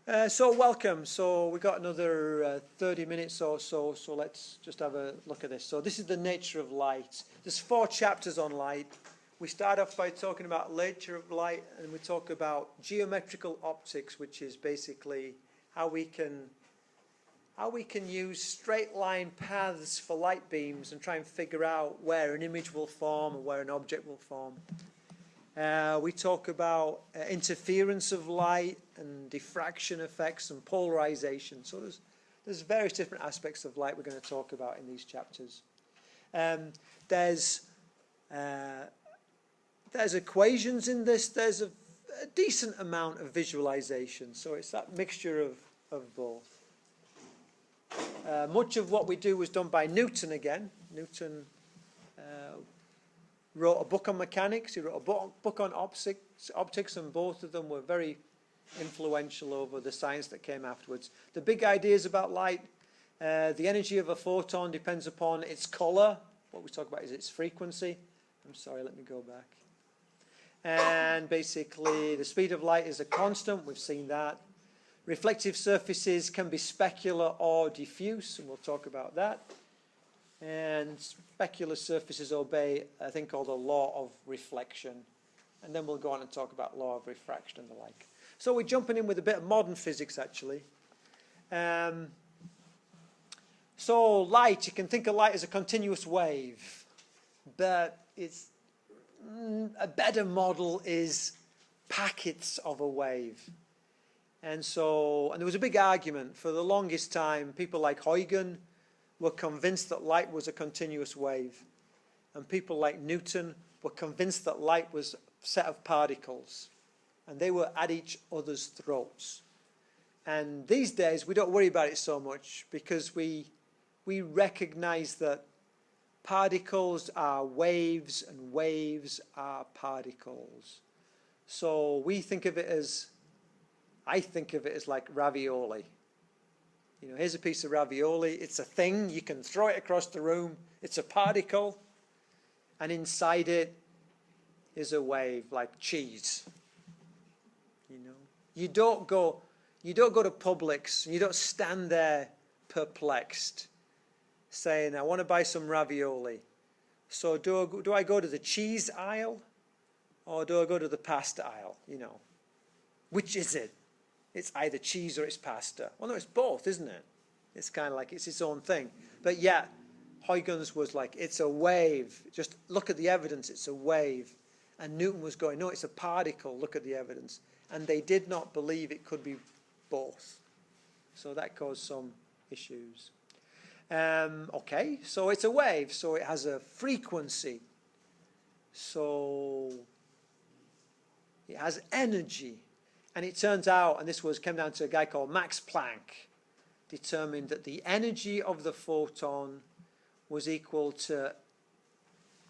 So welcome. So we got another 30 minutes or so. So let's just have a look at this. So this is the nature of light. There's 4 chapters on light. We start off by talking about nature of light, and we talk about geometrical optics, which is basically how we can use straight line paths for light beams and try and figure out where an image will form and where an object will form. We talk about interference of light and diffraction effects and polarization. So there's various different aspects of light we're going to talk about in these chapters. There's equations in this. There's a decent amount of visualization. So it's that mixture of both. Much of what we do was done by Newton again. Newton wrote a book on mechanics. He wrote a book on optics, and both of them were very influential over the science that came afterwards. The big ideas about light: the energy of a photon depends upon its color. What we talk about is its frequency. I'm sorry, let me go back. And basically, the speed of light is a constant. We've seen that. Reflective surfaces can be specular or diffuse, and we'll talk about that. And specular surfaces obey a thing called a law of reflection. And then we'll go on and talk about law of refraction and the like. So we're jumping in with a bit of modern physics, actually. So light, you can think of light as a continuous wave. But a better model is packets of a wave. And there was a big argument. For the longest time, people like Huygens were convinced that light was a continuous wave. And people like Newton were convinced that light was a set of particles. And they were at each other's throats. And these days, we don't worry about it so much because we recognize that particles are waves and waves are particles. So I think of it as like ravioli. You know, here's a piece of ravioli. It's a thing. You can throw it across the room. It's a particle. And inside it is a wave, like cheese. You know, you don't go to Publix. You don't stand there perplexed, saying, "I want to buy some ravioli." So do I go to the cheese aisle, or do I go to the pasta aisle? You know, which is it? It's either cheese or it's pasta. Well, no, it's both, isn't it? It's kind of like it's its own thing. But yeah, Huygens was like, it's a wave. Just look at the evidence, it's a wave. And Newton was going, no, it's a particle, look at the evidence. And they did not believe it could be both. So that caused some issues. Okay, so it's a wave, so it has a frequency. So it has energy. And it turns out, and this came down to a guy called Max Planck, determined that the energy of the photon was equal to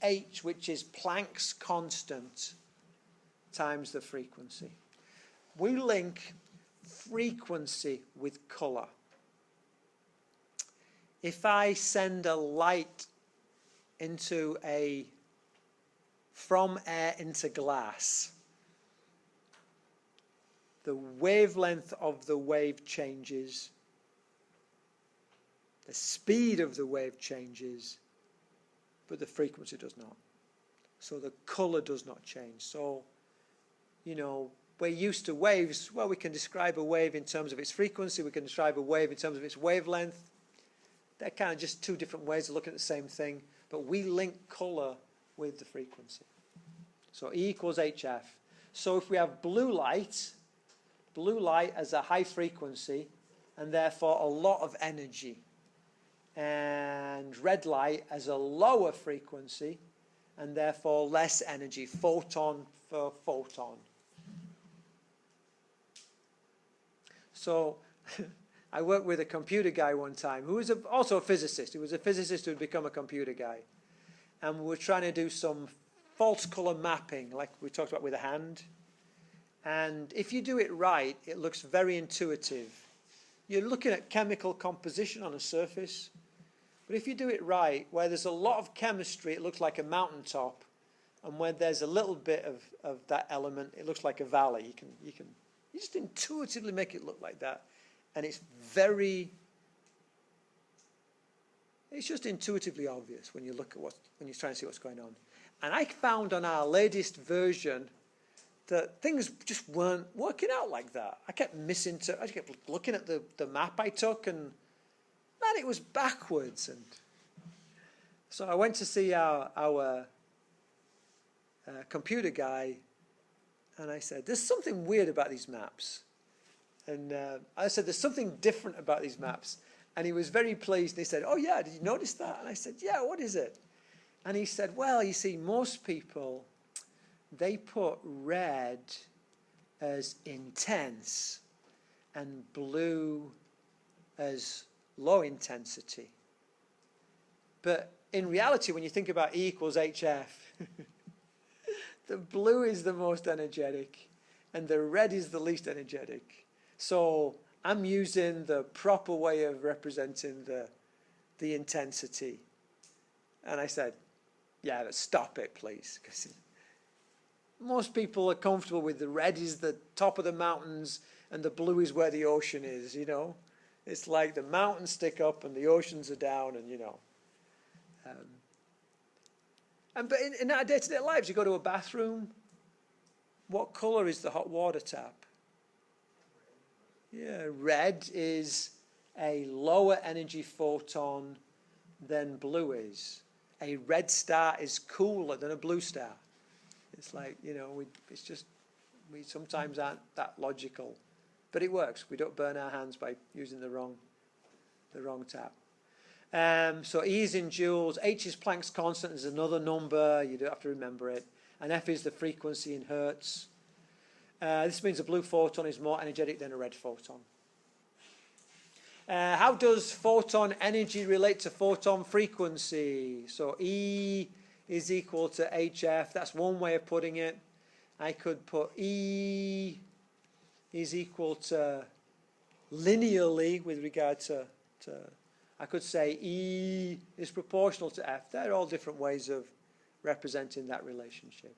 h, which is Planck's constant, times the frequency. We link frequency with color. If I send a light from air into glass, the wavelength of the wave changes, the speed of the wave changes, but the frequency does not. So the color does not change. So, you know, we're used to waves. Well, we can describe a wave in terms of its frequency. We can describe a wave in terms of its wavelength. They're kind of just 2 different ways of looking at the same thing. But we link color with the frequency. So E equals HF. So if we have blue light has a high frequency and therefore a lot of energy. And red light has a lower frequency and therefore less energy. Photon for photon. So I worked with a computer guy one time who was also a physicist. He was a physicist who had become a computer guy. And we were trying to do some false color mapping like we talked about with a hand. And if you do it right, it looks very intuitive. You're looking at chemical composition on a surface. But if you do it right, where there's a lot of chemistry, it looks like a mountaintop. And where there's a little bit of that element, it looks like a valley. You can You just intuitively make it look like that. And it's just intuitively obvious when you look at when you're trying to see what's going on. And I found on our latest version that things just weren't working out like that. I kept looking at the map I took, and man, it was backwards. And so I went to see our computer guy, and I said, there's something weird about these maps. And I said, there's something different about these maps. And he was very pleased. And he said, oh, yeah, did you notice that? And I said, yeah, what is it? And he said, well, you see, most people, they put red as intense and blue as low intensity. But in reality, when you think about E equals HF, the blue is the most energetic and the red is the least energetic. So I'm using the proper way of representing the intensity. And I said, yeah, but stop it, please. Because most people are comfortable with the red is the top of the mountains and the blue is where the ocean is, you know. It's like the mountains stick up and the oceans are down, and, you know. But in our day-to-day lives, you go to a bathroom, what color is the hot water tap? Yeah, red is a lower energy photon than blue is. A red star is cooler than a blue star. It's like, you know, we sometimes aren't that logical. But it works. We don't burn our hands by using the wrong tap. So E is in joules. H is Planck's constant. Is another number. You don't have to remember it. And F is the frequency in hertz. This means a blue photon is more energetic than a red photon. How does photon energy relate to photon frequency? So E is equal to HF. That's one way of putting it. I could put E is equal to linearly with regard to I could say E is proportional to F. They're all different ways of representing that relationship.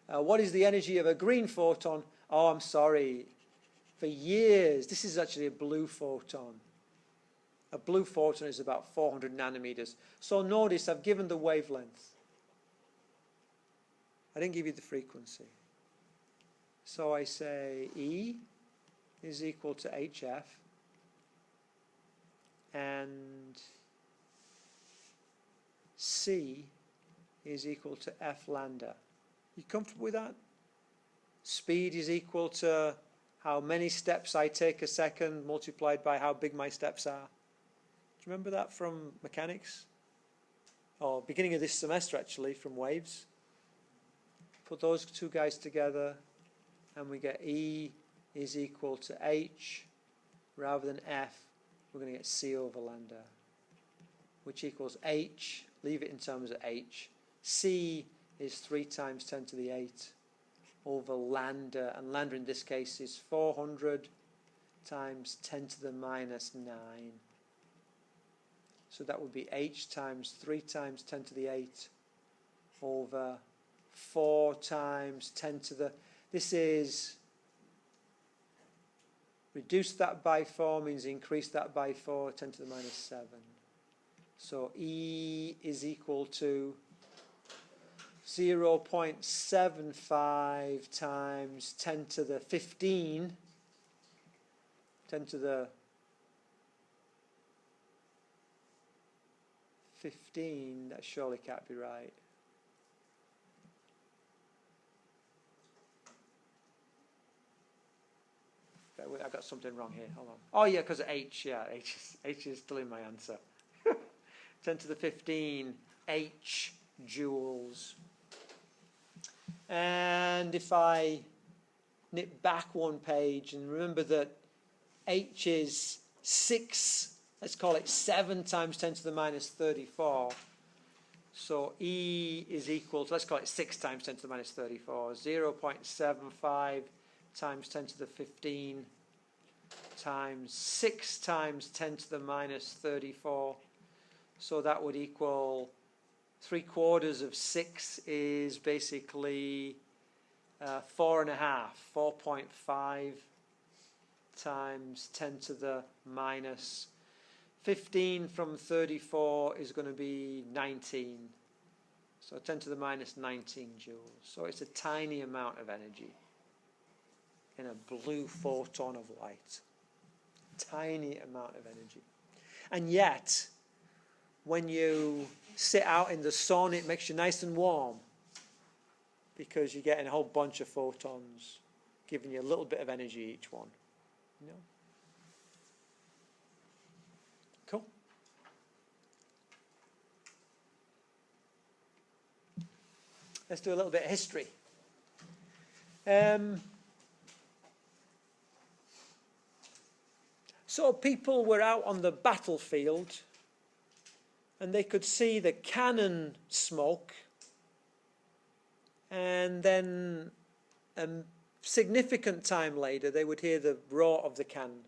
What is the energy of a green photon? Oh, I'm sorry. For years, this is actually a blue photon. A blue photon is about 400 nanometers. So notice I've given the wavelength. I didn't give you the frequency. So I say E is equal to HF. And C is equal to F lambda. You comfortable with that? Speed is equal to how many steps I take a second multiplied by how big my steps are. Do you remember that from mechanics? Or beginning of this semester, actually, from waves. Put those two guys together and we get E is equal to H rather than F. We're going to get C over lambda, which equals H. Leave it in terms of H. C is 3 times 10 to the 8 over lambda, and lambda in this case is 400 times 10 to the minus 9. So that would be H times 3 times 10 to the 8 over 4 times 10 to the... This is... Reduce that by 4 means increase that by 4, 10 to the minus 7. So E is equal to 0.75 times 10 to the 15, 10 to the 15, that surely can't be right. I got something wrong here, hold on. Oh yeah, because of H, yeah, H is still in my answer. 10 to the 15 H joules. And if I nip back one page and remember that H is 6, let's call it 7 times 10 to the minus 34. So E is equal to, let's call it 6 times 10 to the minus 34, 0.75 times 10 to the 15 times 6 times 10 to the minus 34. So that would equal 3/4 of 6 is basically 4.5 times 10 to the minus 15 from 34 is going to be 19. So 10 to the minus 19 joules. So it's a tiny amount of energy in a blue photon of light. Tiny amount of energy. And yet, when you sit out in the sun, it makes you nice and warm because you're getting a whole bunch of photons giving you a little bit of energy each one. You know? Cool. Let's do a little bit of history. So people were out on the battlefield and they could see the cannon smoke, and then a significant time later they would hear the roar of the cannon.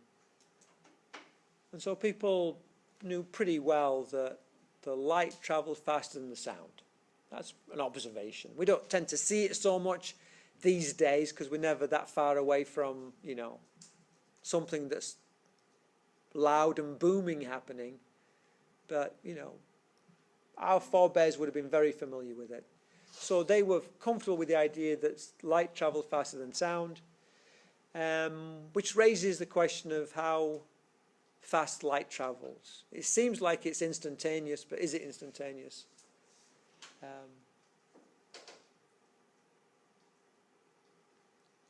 And so people knew pretty well that the light travels faster than the sound. That's an observation. We don't tend to see it so much these days because we're never that far away from, you know, something that's loud and booming happening. But, you know, our forebears would have been very familiar with it. So they were comfortable with the idea that light travels faster than sound, which raises the question of how fast light travels. It seems like it's instantaneous, but is it instantaneous?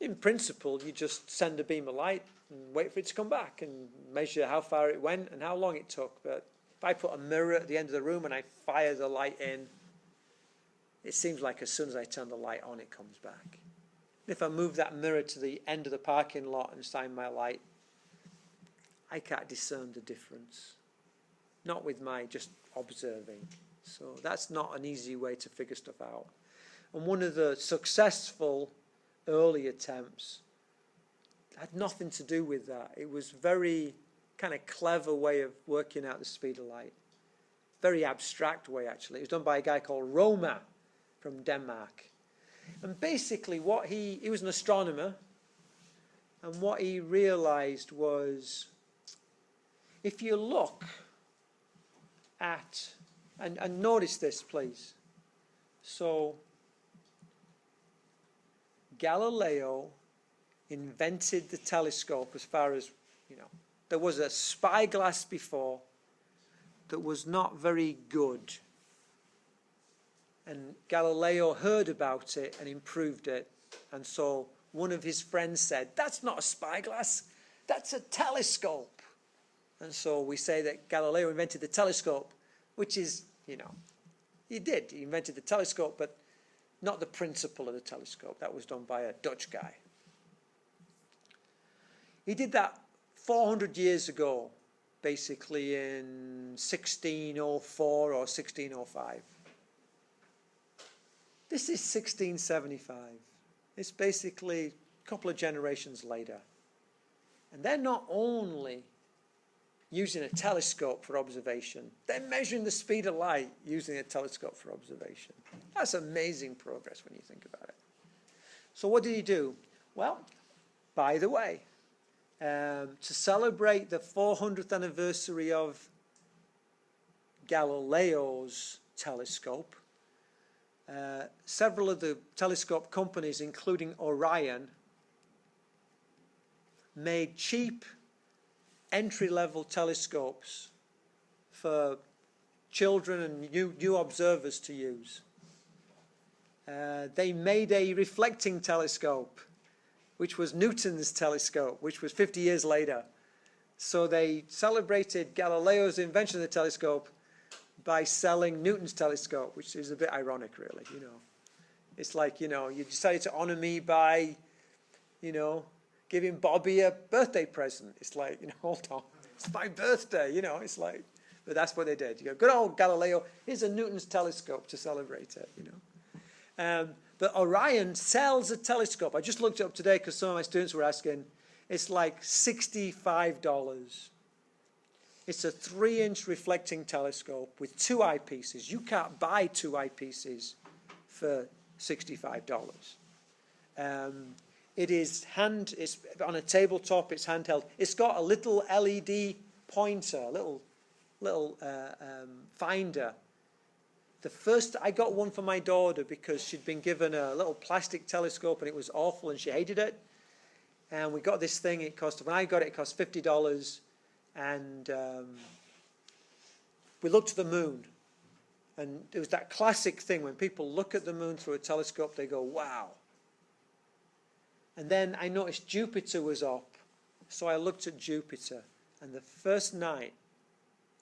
In principle, you just send a beam of light and wait for it to come back and measure how far it went and how long it took. But if I put a mirror at the end of the room and I fire the light in, it seems like as soon as I turn the light on, it comes back. If I move that mirror to the end of the parking lot and shine my light, I can't discern the difference. Not with my just observing. So that's not an easy way to figure stuff out. And one of the successful early attempts had nothing to do with that. It was very kind of clever way of working out the speed of light. Very abstract way, actually. It was done by a guy called Roma from Denmark. And basically what he was an astronomer, and what he realized was if you look at, and notice this please, so Galileo invented the telescope as far as, you know, there was a spyglass before that was not very good. And Galileo heard about it and improved it. And so one of his friends said, that's not a spyglass, that's a telescope. And so we say that Galileo invented the telescope, which is, you know, he did. He invented the telescope, but not the principle of the telescope. That was done by a Dutch guy. He did that 400 years ago, basically in 1604 or 1605. This is 1675. It's basically a couple of generations later. And they're not only using a telescope for observation, they're measuring the speed of light using a telescope for observation. That's amazing progress when you think about it. So what did he do? Well, by the way, to celebrate the 400th anniversary of Galileo's telescope, several of the telescope companies, including Orion, made cheap entry-level telescopes for children and new observers to use. They made a reflecting telescope, which was Newton's telescope, which was 50 years later. So they celebrated Galileo's invention of the telescope by selling Newton's telescope, which is a bit ironic, really, you know. It's like, you know, you decided to honor me by, you know, giving Bobby a birthday present. It's like, you know, hold on, it's my birthday, you know, it's like, but that's what they did. You go, good old Galileo, here's a Newton's telescope to celebrate it, you know. But Orion sells a telescope. I just looked it up today because some of my students were asking. It's like $65. It's a 3-inch reflecting telescope with 2 eyepieces. You can't buy 2 eyepieces for $65. It is it's on a tabletop, it's handheld. It's got a little LED pointer, little finder. I got one for my daughter because she'd been given a little plastic telescope and it was awful and she hated it. And we got this thing, when I got it, it cost $50. And we looked at the moon. And it was that classic thing when people look at the moon through a telescope, they go, wow. And then I noticed Jupiter was up. So I looked at Jupiter. And the first night,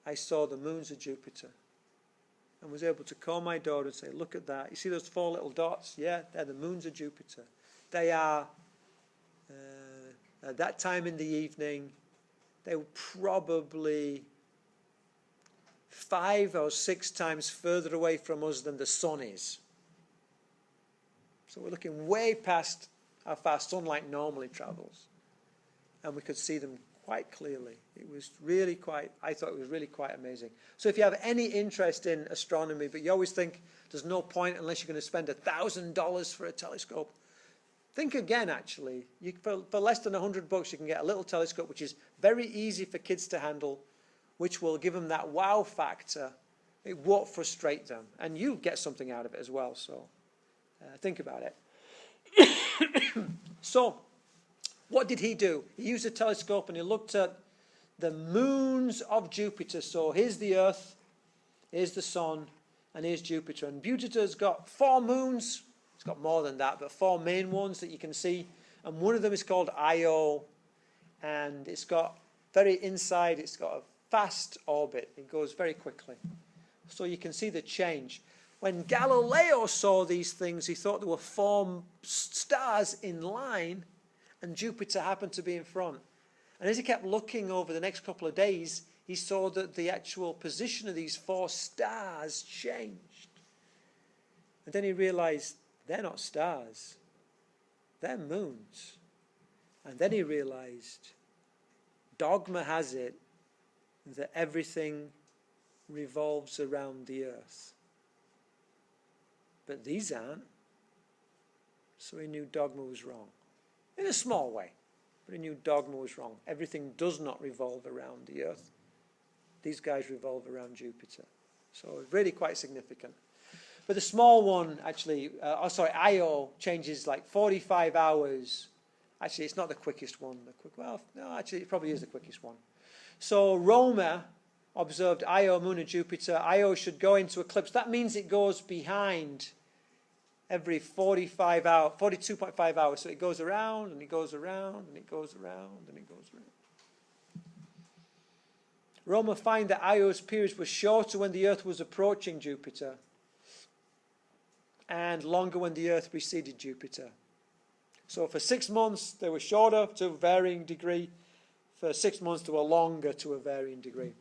I saw the moons of Jupiter. And was able to call my daughter and say, look at that. You see those 4 little dots? Yeah, they're the moons of Jupiter. They are, at that time in the evening, they were probably 5 or 6 times further away from us than the sun is. So we're looking way past how far sunlight normally travels. And we could see them quite clearly. It was really I thought it was really quite amazing. So if you have any interest in astronomy, but you always think there's no point unless you're going to spend $1,000 for a telescope, think again, actually. For less than $100, you can get a little telescope, which is very easy for kids to handle, which will give them that wow factor. It won't frustrate them. And you get something out of it as well. So think about it. So what did he do? He used a telescope and he looked at the moons of Jupiter. So here's the Earth, here's the Sun, and here's Jupiter. And Jupiter's got 4 moons. It's got more than that, but 4 main ones that you can see. And one of them is called Io. And it's got inside, it's got a fast orbit. It goes very quickly. So you can see the change. When Galileo saw these things, he thought there were 4 stars in line, and Jupiter happened to be in front. And as he kept looking over the next couple of days, he saw that the actual position of these 4 stars changed. And then he realized they're not stars, they're moons. And then he realized dogma has it that everything revolves around the Earth. But these aren't. So he knew dogma was wrong. In a small way, but he knew dogma was wrong. Everything does not revolve around the Earth. These guys revolve around Jupiter. So it's really quite significant. But the small one, actually, Io changes like 45 hours. Actually, it's not the quickest one. No, actually, it probably is the quickest one. So Roma observed Io, moon of Jupiter. Io should go into eclipse. That means it goes behind every 42.5 hours. So it goes around, and it goes around, and it goes around, and it goes around. Roma find that Io's periods were shorter when the Earth was approaching Jupiter, and longer when the Earth preceded Jupiter. So for 6 months, they were shorter to a varying degree. For 6 months, they were longer to a varying degree.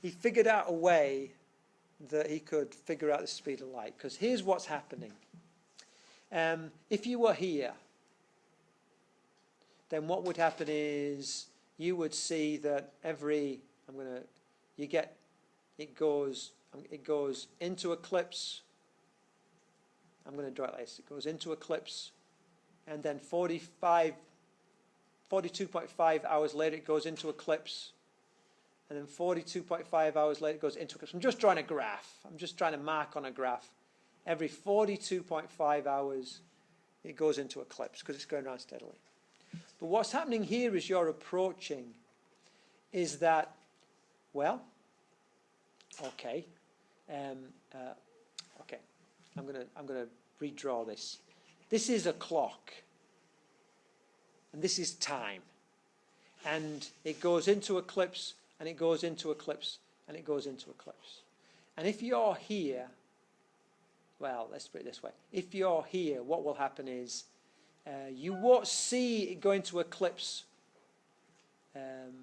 He figured out a way that he could figure out the speed of light. Because here's what's happening. If you were here, then what would happen is you would see that it goes into eclipse. I'm going to draw it like this. It goes into eclipse, and then 42.5 hours later it goes into eclipse, and then 42.5 hours later it goes into eclipse. I'm just drawing a graph. I'm just trying to mark on a graph. Every 42.5 hours it goes into eclipse because it's going around steadily. But what's happening here as you're approaching is that, well, okay, okay, I'm gonna redraw this. This is a clock, and this is time, and it goes into eclipse, and it goes into eclipse, and it goes into eclipse. And if you're here, well, let's put it this way: if you're here, what will happen is you won't see it go into eclipse. Let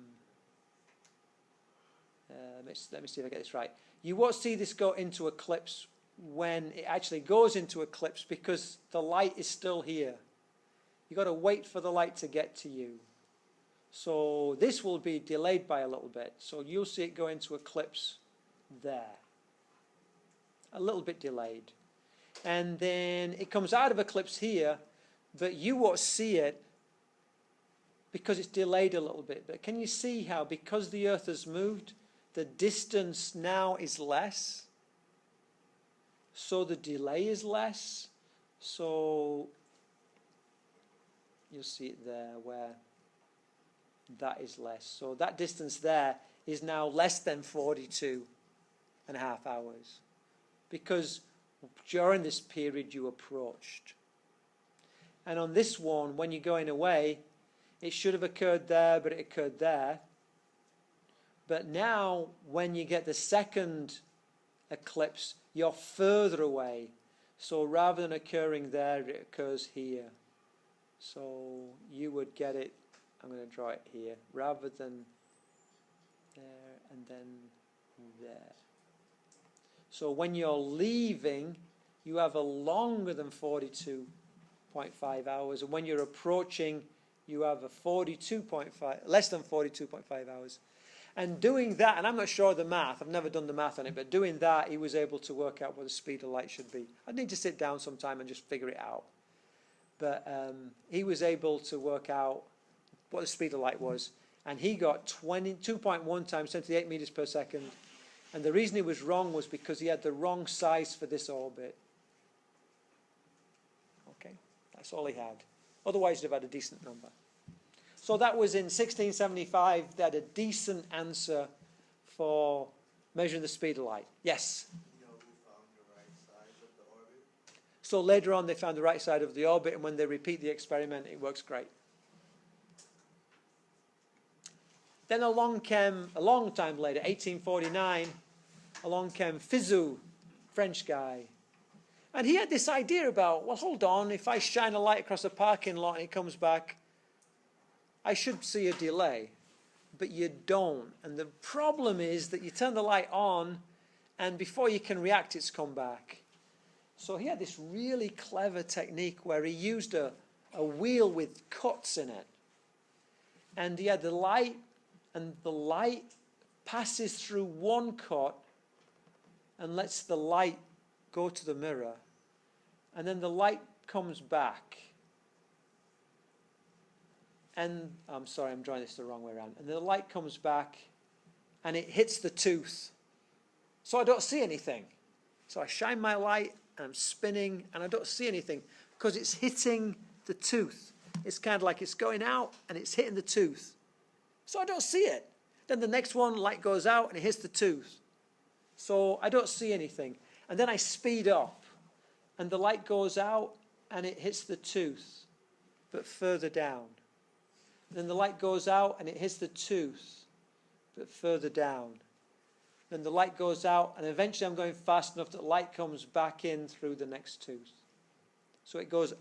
me see if I get this right. You won't see this go into eclipse when it actually goes into eclipse because the light is still here. You've got to wait for the light to get to you. So this will be delayed by a little bit. So you'll see it go into eclipse there. A little bit delayed. and then it comes out of eclipse here, but you won't see it because it's delayed a little bit. But can you see how, because the Earth has moved, the distance now is less, so the delay is less, so you'll see it there where that is less. So that distance there is now less than 42 and a half hours, because during this period you approached. And on this one, when you're going away, it should have occurred there, but it occurred there. But now, when you get the second eclipse, you're further away. So rather than occurring there, it occurs here. So you would get it, I'm going to draw it here, rather than there and then there. So when you're leaving, you have a longer than 42.5 hours. And when you're approaching, you have a less than 42.5 hours. And doing that, and I'm not sure of the math, I've never done the math on it, but doing that, he was able to work out what the speed of light should be. I'd need to sit down sometime and just figure it out. But he was able to work out what the speed of light was. And he got 2.1 times 10 to the 8 meters per second. And the reason he was wrong was because he had the wrong size for this orbit. Okay, that's all he had. Otherwise, he'd have had a decent number. So that was in 1675. They had a decent answer for measuring the speed of light. Yes? You know who found the right side of the orbit? So later on, they found the right side of the orbit, and when they repeat the experiment, it works great. Then along came, a long time later, 1849, along came Fizeau, French guy. And he had this idea about, well, hold on, if I shine a light across a parking lot and it comes back, I should see a delay. But you don't. And the problem is that you turn the light on, and before you can react, it's come back. So he had this really clever technique where he used a wheel with cuts in it. And he had the light, and the light passes through one cut and lets the light go to the mirror. And then the light comes back. And, I'm sorry, I'm drawing this the wrong way around. And the light comes back and it hits the tooth. So I don't see anything. So I shine my light and I'm spinning and I don't see anything because it's hitting the tooth. It's kind of like it's going out and it's hitting the tooth. So I don't see it. Then the next one, light goes out and it hits the tooth. So I don't see anything. And then I speed up and the light goes out and it hits the tooth, but further down. Then the light goes out and it hits the tooth, but further down. Then the light goes out and eventually I'm going fast enough that the light comes back in through the next tooth. So it goes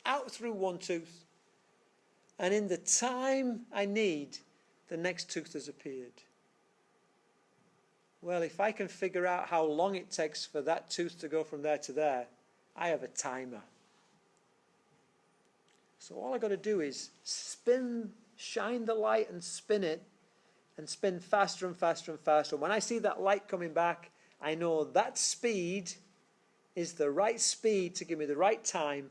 out through one tooth, and in the time I need, the next tooth has appeared. Well, if I can figure out how long it takes for that tooth to go from there to there, I have a timer. So all I've got to do is shine the light and spin faster and faster and faster. When I see that light coming back, I know that speed is the right speed to give me the right time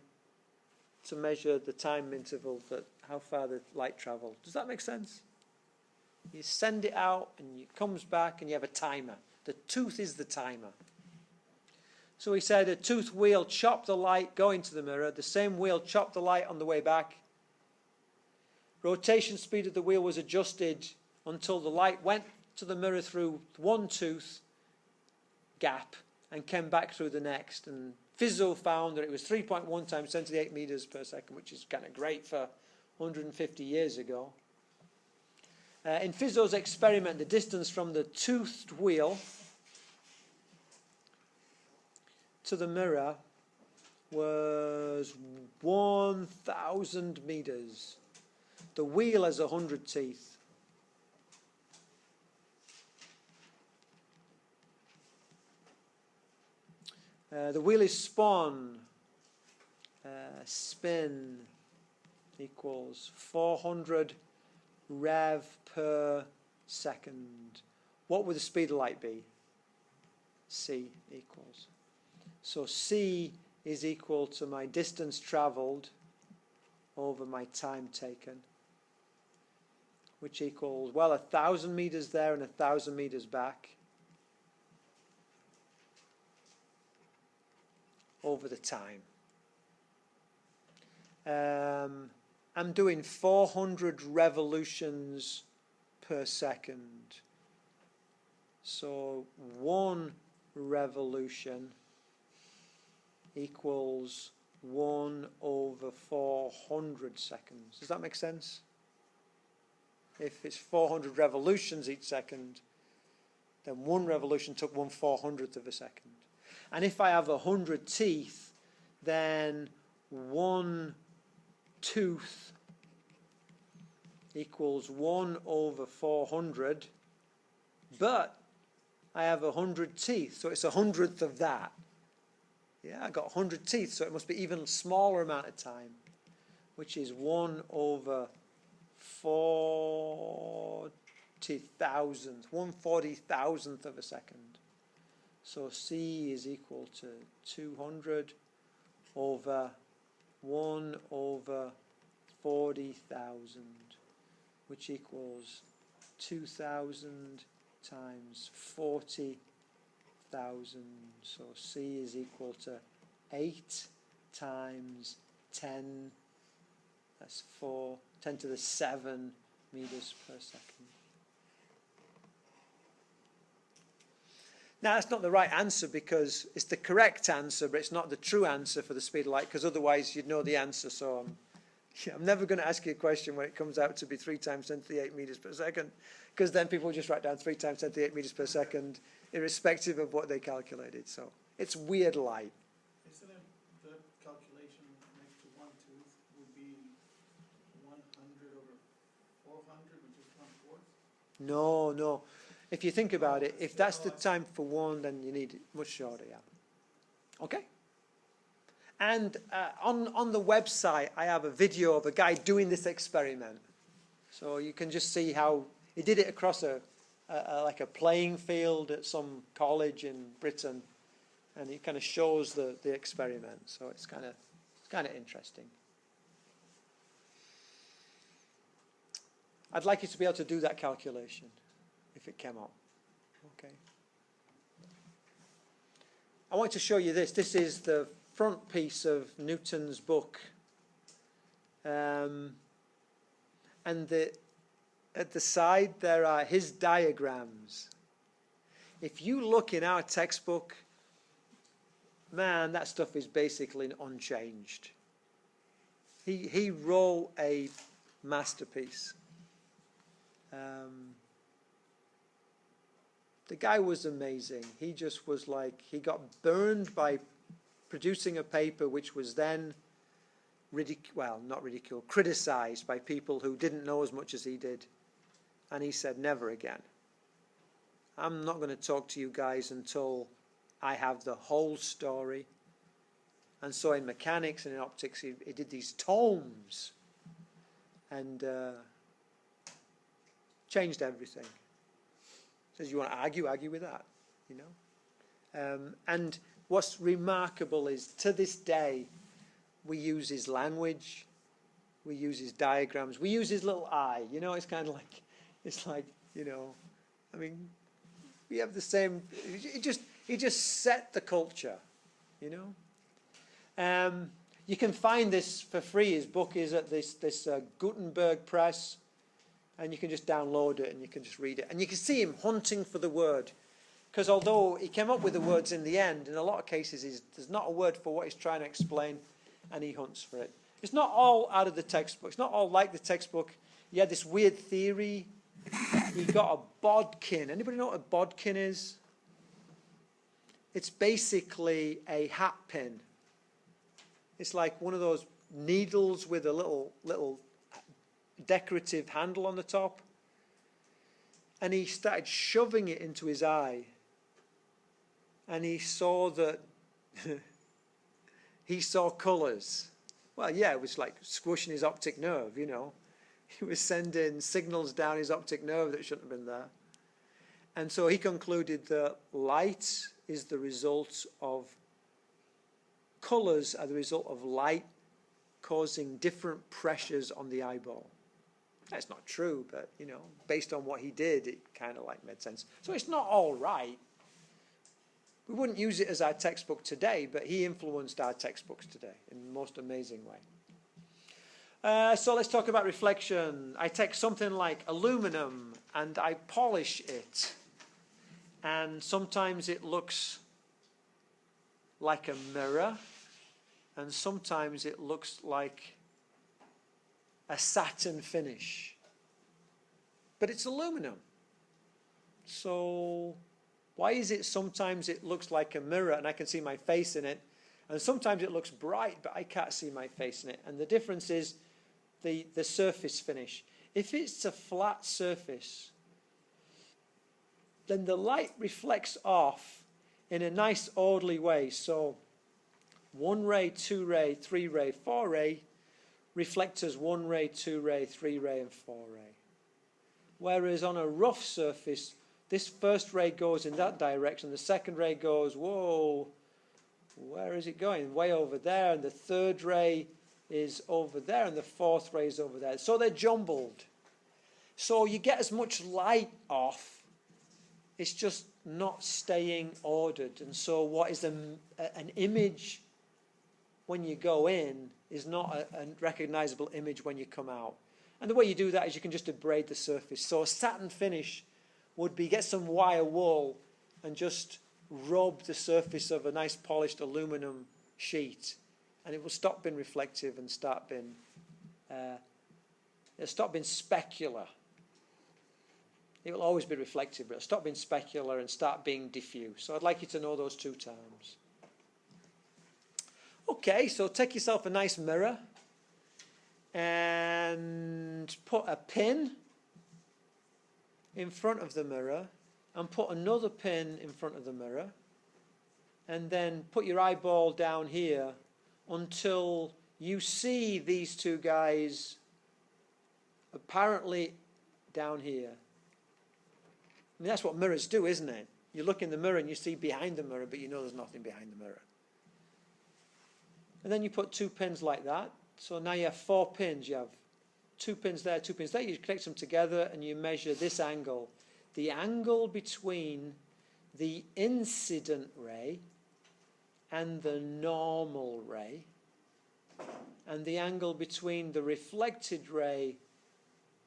to measure the time interval, that how far the light traveled. Does that make sense? You send it out and it comes back and you have a timer. The tooth is the timer. So he said a tooth wheel chopped the light going to the mirror. The same wheel chopped the light on the way back. Rotation speed of the wheel was adjusted until the light went to the mirror through one tooth gap and came back through the next. And Fizeau found that it was 3.1 times 10 to the 8 meters per second, which is kind of great for 150 years ago. In Fizeau's experiment, the distance from the toothed wheel to the mirror was 1,000 meters. The wheel has 100 teeth. The wheel is spun. Spin equals 400 rev per second. What would the speed of light be? C equals. So C is equal to my distance traveled over my time taken, which equals, well, 1,000 meters there and 1,000 meters back over the time. I'm doing 400 revolutions per second. So 1 revolution equals 1 over 400 seconds. Does that make sense? If it's 400 revolutions each second, then 1 revolution took 1/400th of a second. And if I have 100 teeth, then 1 tooth equals 1 over 400, but I have 100 teeth, so it's 100th of that. Yeah, I got 100 teeth, so it must be even smaller amount of time, which is 1 over 40,000, 1/40,000th of a second. So C is equal to 200 over 1 over 40,000, which equals 2,000 times 40,000. So C is equal to 8 times 10, that's 10 to the 7 meters per second. Now, that's not the right answer because it's the correct answer, but it's not the true answer for the speed of light, because otherwise you'd know the answer. So I'm never going to ask you a question when it comes out to be 3 times 10 to the 8 meters per second, because then people will just write down 3 times 10 to the 8 meters per second, irrespective of what they calculated. So it's weird light. Isn't it the calculation next to 1 tooth would be 100 over 400, which is 1/4? No, no. If you think about it, if that's the time for 1, then you need it much shorter, yeah. Okay? And on the website, I have a video of a guy doing this experiment. So you can just see how he did it across like a playing field at some college in Britain, and he kind of shows the experiment. So it's kind of interesting. I'd like you to be able to do that calculation if it came up. Okay. I want to show you this. This is the front piece of Newton's book. And at the side there are his diagrams. If you look in our textbook, man, that stuff is basically unchanged. He wrote a masterpiece. The guy was amazing. He just was like, he got burned by producing a paper which was then criticized by people who didn't know as much as he did. And he said, never again. I'm not going to talk to you guys until I have the whole story. And so in mechanics and in optics, he did these tomes and changed everything. Says, you want to argue with that, you know. And what's remarkable is, to this day, we use his language, we use his diagrams, we use his little eye. You know, it's kind of like, you know, I mean, we have the same. He just set the culture, you know. You can find this for free. His book is at this Gutenberg press. And you can just download it and you can just read it. And you can see him hunting for the word. Because although he came up with the words in the end, in a lot of cases there's not a word for what he's trying to explain, and he hunts for it. It's not all out of the textbook. It's not all like the textbook. He had this weird theory. He got a bodkin. Anybody know what a bodkin is? It's basically a hat pin. It's like one of those needles with a little decorative handle on the top, and he started shoving it into his eye, and he saw that he saw colors. Well, yeah, it was like squishing his optic nerve, you know. He was sending signals down his optic nerve that shouldn't have been there. And so he concluded that light is the result of colours are the result of light causing different pressures on the eyeball. That's not true, but, you know, based on what he did, it kind of like made sense. So it's not all right. We wouldn't use it as our textbook today, but he influenced our textbooks today in the most amazing way. So let's talk about reflection. I take something like aluminum and I polish it. And sometimes it looks like a mirror. And sometimes it looks like a satin finish. But it's aluminum. So why is it sometimes it looks like a mirror and I can see my face in it, and sometimes it looks bright but I can't see my face in it? And the difference is the surface finish. If it's a flat surface, then the light reflects off in a nice orderly way. So 1 ray, 2 ray, 3 ray, 4 ray reflect as 1 ray, 2 ray, 3 ray, and 4 ray. Whereas on a rough surface, this first ray goes in that direction, the second ray goes, whoa, where is it going? Way over there, and the third ray is over there, and the fourth ray is over there. So they're jumbled. So you get as much light off, it's just not staying ordered. And so what is an image when you go in is not a recognizable image when you come out. And the way you do that is you can just abrade the surface. So a satin finish would be get some wire wool and just rub the surface of a nice polished aluminum sheet, and it will stop being reflective and start being it'll stop being specular. It will always be reflective, but it'll stop being specular and start being diffuse. So I'd like you to know those two terms. Okay, so take yourself a nice mirror and put a pin in front of the mirror and put another pin in front of the mirror, and then put your eyeball down here until you see these two guys apparently down here. I mean, that's what mirrors do, isn't it? You look in the mirror and you see behind the mirror, but you know there's nothing behind the mirror. And then you put 2 pins like that. So now you have 4 pins. You have 2 pins there, 2 pins there. You connect them together and you measure this angle. The angle between the incident ray and the normal ray, and the angle between the reflected ray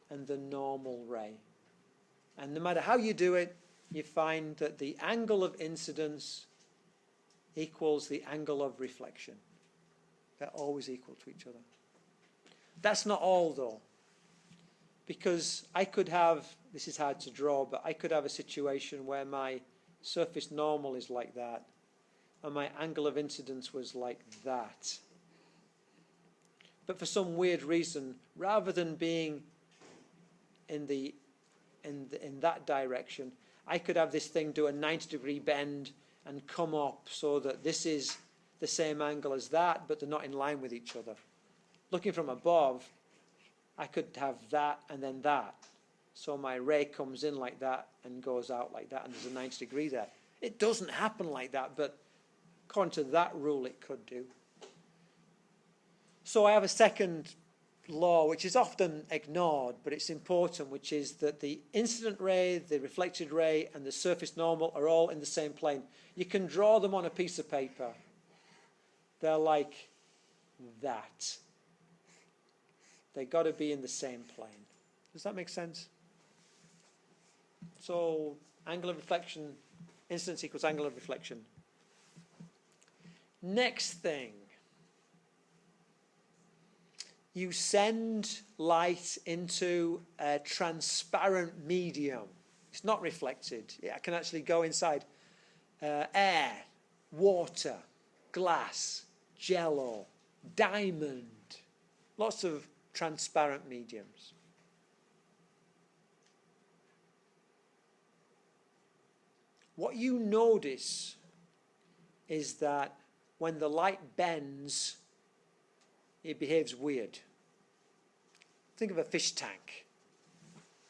and the normal ray. And no matter how you do it, you find that the angle of incidence equals the angle of reflection. They're always equal to each other. That's not all, though, because I could have, this is hard to draw, but I could have a situation where my surface normal is like that and my angle of incidence was like that. But for some weird reason, rather than being in that direction, I could have this thing do a 90-degree bend and come up so that this is the same angle as that, but they're not in line with each other. Looking from above, I could have that and then that. So my ray comes in like that and goes out like that, and there's a 90 degree there. It doesn't happen like that, but according to that rule, it could do. So I have a second law, which is often ignored, but it's important, which is that the incident ray, the reflected ray, and the surface normal are all in the same plane. You can draw them on a piece of paper. They're like that. They've got to be in the same plane. Does that make sense? So angle of reflection, incidence equals angle of reflection. Next thing. You send light into a transparent medium. It's not reflected. It can actually go inside air, water, glass, jello, diamond, lots of transparent mediums. What you notice is that when the light bends, it behaves weird. Think of a fish tank.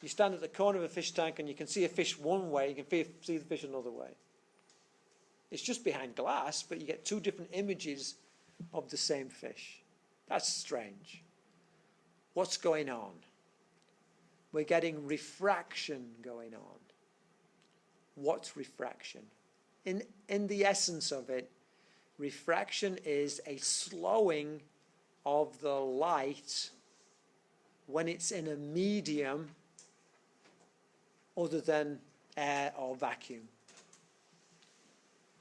You stand at the corner of a fish tank and you can see a fish one way, you can see the fish another way. It's just behind glass, but you get 2 different images of the same fish. That's strange. What's going on? We're getting refraction going on. What's refraction? In the essence of it, refraction is a slowing of the light when it's in a medium other than air or vacuum.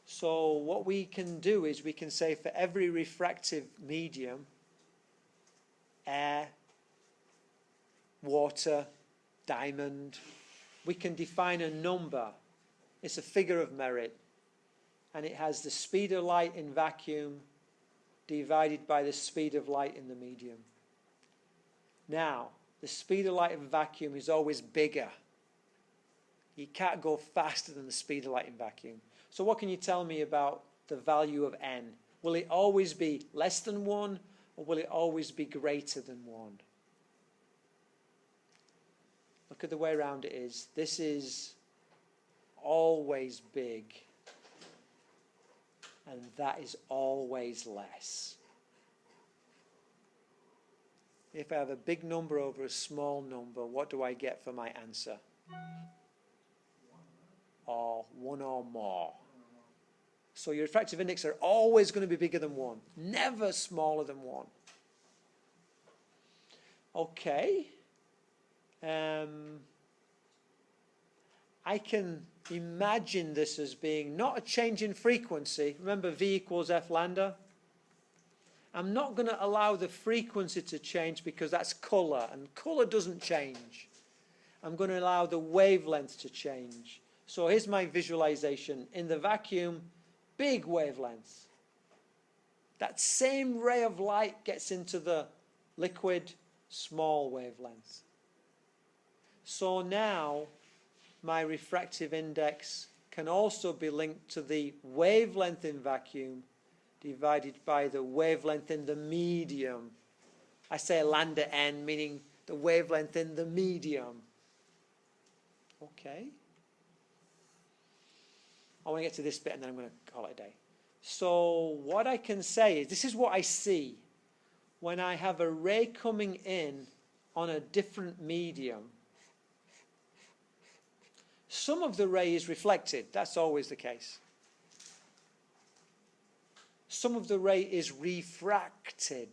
So what we can do is we can say for every refractive medium, air, water, diamond, we can define a number. It's a figure of merit. And it has the speed of light in vacuum divided by the speed of light in the medium. Now, the speed of light in vacuum is always bigger. You can't go faster than the speed of light in vacuum. So what can you tell me about the value of n? Will it always be less than 1, or will it always be greater than 1? Look at the way around it is. This is always big, and that is always less. If I have a big number over a small number, what do I get for my answer? Or 1 or more. So your refractive index are always going to be bigger than 1, never smaller than 1. Okay. I can imagine this as being not a change in frequency. Remember V equals F lambda? I'm not going to allow the frequency to change because that's color, and color doesn't change. I'm going to allow the wavelength to change. So here's my visualization. In the vacuum, big wavelength. That same ray of light gets into the liquid, small wavelength. So now my refractive index can also be linked to the wavelength in vacuum divided by the wavelength in the medium. I say lambda n, meaning the wavelength in the medium. Okay. I want to get to this bit and then I'm going to call it a day. So what I can say is, this is what I see when I have a ray coming in on a different medium. Some of the ray is reflected. That's always the case. Some of the ray is refracted.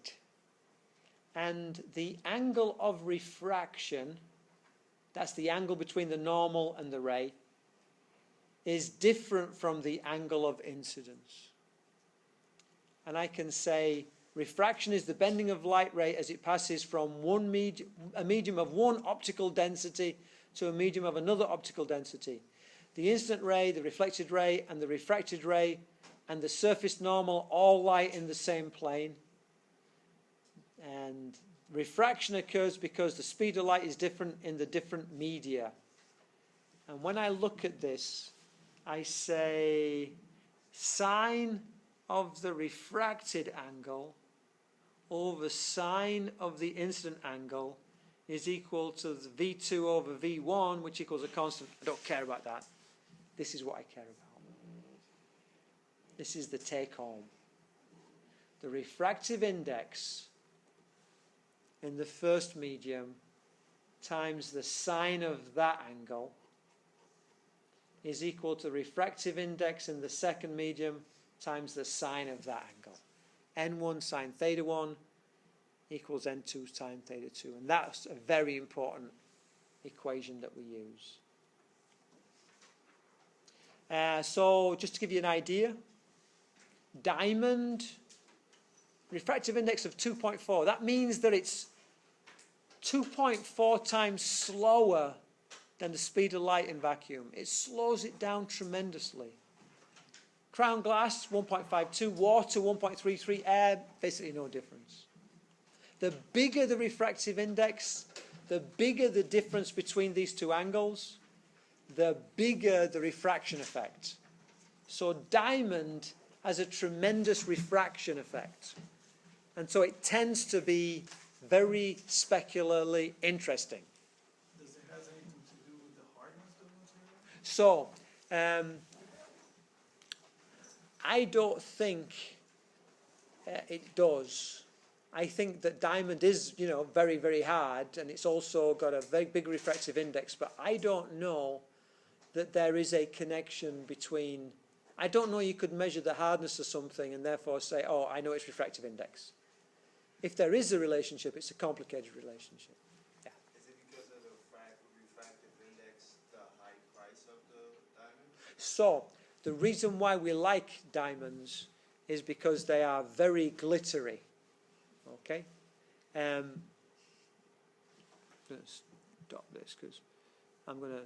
And the angle of refraction, that's the angle between the normal and the ray, is different from the angle of incidence. And I can say refraction is the bending of light ray as it passes from a medium of one optical density to a medium of another optical density. The incident ray, the reflected ray, and the refracted ray, and the surface normal all lie in the same plane. And refraction occurs because the speed of light is different in the different media. And when I look at this, I say sine of the refracted angle over sine of the incident angle is equal to V2 over V1, which equals a constant. I don't care about that. This is what I care about. This is the take-home. The refractive index in the first medium times the sine of that angle is equal to refractive index in the second medium times the sine of that angle. N1 sine theta 1 equals N2 sine theta 2. And that's a very important equation that we use. So just to give you an idea, diamond, refractive index of 2.4. That means that it's 2.4 times slower than the speed of light in vacuum. It slows it down tremendously. Crown glass, 1.52. Water, 1.33. Air, basically no difference. The bigger the refractive index, the bigger the difference between these two angles, the bigger the refraction effect. So diamond has a tremendous refraction effect. And so it tends to be very specularly interesting. Does it have anything to do with the hardness of the material? So, I don't think It does. I think that diamond is, you know, very, very hard, and it's also got a very big refractive index, but I don't know that there is a connection between, I don't know you could measure the hardness of something and therefore say, oh, I know its refractive index. If there is a relationship, it's a complicated relationship. Yeah. Is it because of the refractive index, the high price of the diamond? So, the reason why we like diamonds is because they are very glittery. Okay? Let's stop this because I'm going to